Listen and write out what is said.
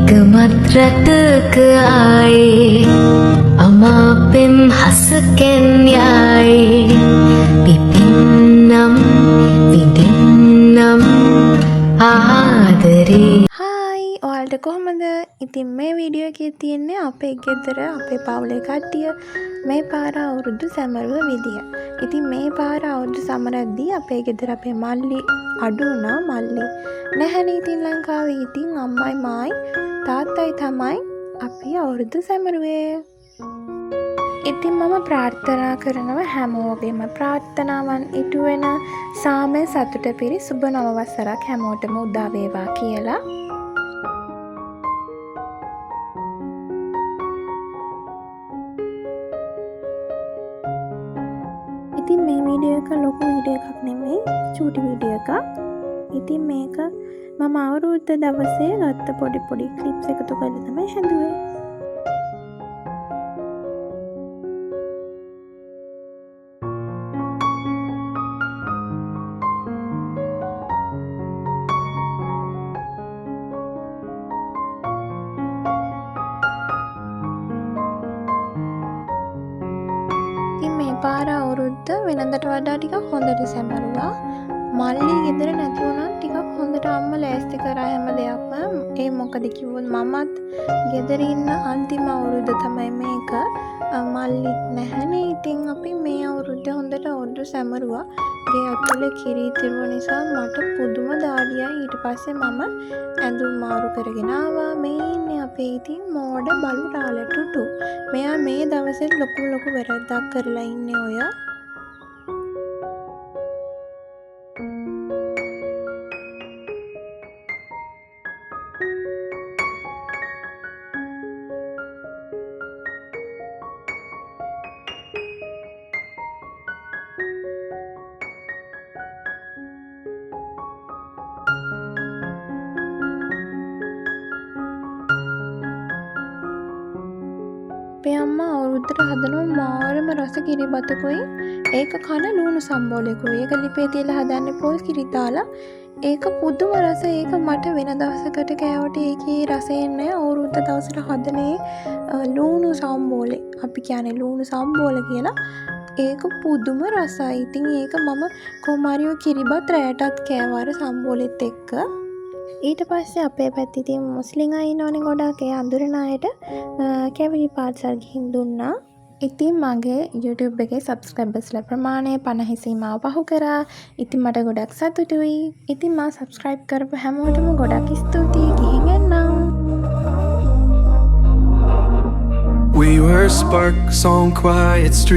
එකමත් රටක ආයේ අමාපෙම් හසකෙන් යායේ පිපින්නම් විඳින්නම් ආදරේ. හායි ඔයාලට කොහොමද? ඉතින් මේ වීඩියෝ එකේ තියෙන්නේ අපේ ගෙදර අපේ පවුලේ කට්ටිය මේ පාර අවුරුදු සැමරුව විදිය. ඉතින් මේ පාර අවුරුදු සමරද්දී අපේ ගෙදර අපේ මල්ලි අඩු වුණා. මල්ලි නැහැනේ ඉතින් ලංකාවේ. ඉතින් අම්මයි මායි තාත්තයි තමයි අපි අවුරුදු සැමරුවේ. ඉතින් මම ප්‍රාර්ථනා කරනවා හැමෝගෙම ප්‍රාර්ථනාවන් ඉටු වෙන සාමය සතුට පිරි සුබ නව වසරක් හැමෝටම උදා වේවා කියලා. ඉතින් මේ වීඩියෝ එක ලොකු වීඩියෝ එකක් නෙමෙයි, චූටි වීඩියෝ එකක්. ඉතින් මේක මම අවුරුද්ද දවසේ ගත්ත පොඩි ක්ලිප්ස් එකතු කරලා තමයි හැදුවේ. මේ පාර අවුරුද්ද වෙනදට වඩා ටිකක් හොඳට සැමරුවා. මල්ලි ගෙදර නැති වුණත් ටිකක් හොඳට අම්මා ලෑස්ති කරා හැම දෙයක්ම. ඒ මොකද කිව්වොත් මමත් ගෙදර ඉන්න අන්තිම අවුරුද්ද තමයි මේක. මල්ලිත් නැහැනේ. ඉතින් අපි මේ අවුරුද්ද හොඳට අවුරුදු සැමරුවා. ගේ අතුලේ කිරි තිබුණ නිසා මට පුදුම දාඩියයි. ඊට පස්සේ මම ඇඳුම් මාරු කරගෙන ආවා. මේ ඉන්නේ අපේ ඉතින් මෝඩ බලු රාළ ටුටු. මෙයා මේ දවසේ ලොකු වැරද්දක් කරලා ඉන්නේ ඔය. අපේ අම්මා අවුරුද්දට හදනවා මාරම රස කිරිබතකුයි ඒක කන ලුණු සම්බෝලෙකුයි. ඒක ලිපේ තියලා හදන්නේ පොල් කිරි දාලා. ඒක පුදුම රස. ඒක මට වෙන දවසකට කෑවට ඒකේ රසය නෑ. අවුරුද්ද දවසට හදනේ ලුණු සම්බෝලේ. අපි කියන්නේ ලුණු සම්බෝල කියලා. ඒක පුදුම රසයි. ඉතින් ඒක මම කොමාරියෝ කිරිබත් රැයටත් කෑවා සම්බෝලෙත් එක්ක. ඊට පස්සේ අපේ පැත්තේ තියෙන මුස්ලිම් අය ඉන්නවනේ ගොඩක්. ඒ අඳුරන අයට කැවිලි පාර්සල් ගිහින් දුන්නා. ඉතින් මගේ YouTube එකේ subscribersලා ප්‍රමාණය 50 සීමාව පහු කරා. ඉතින් මට ගොඩක් සතුටුයි. ඉතින් මා subscribe කරපු හැමෝටම ගොඩක් ස්තුතියි. ගිහින් එන්නම්. We were sparks on quiet streets.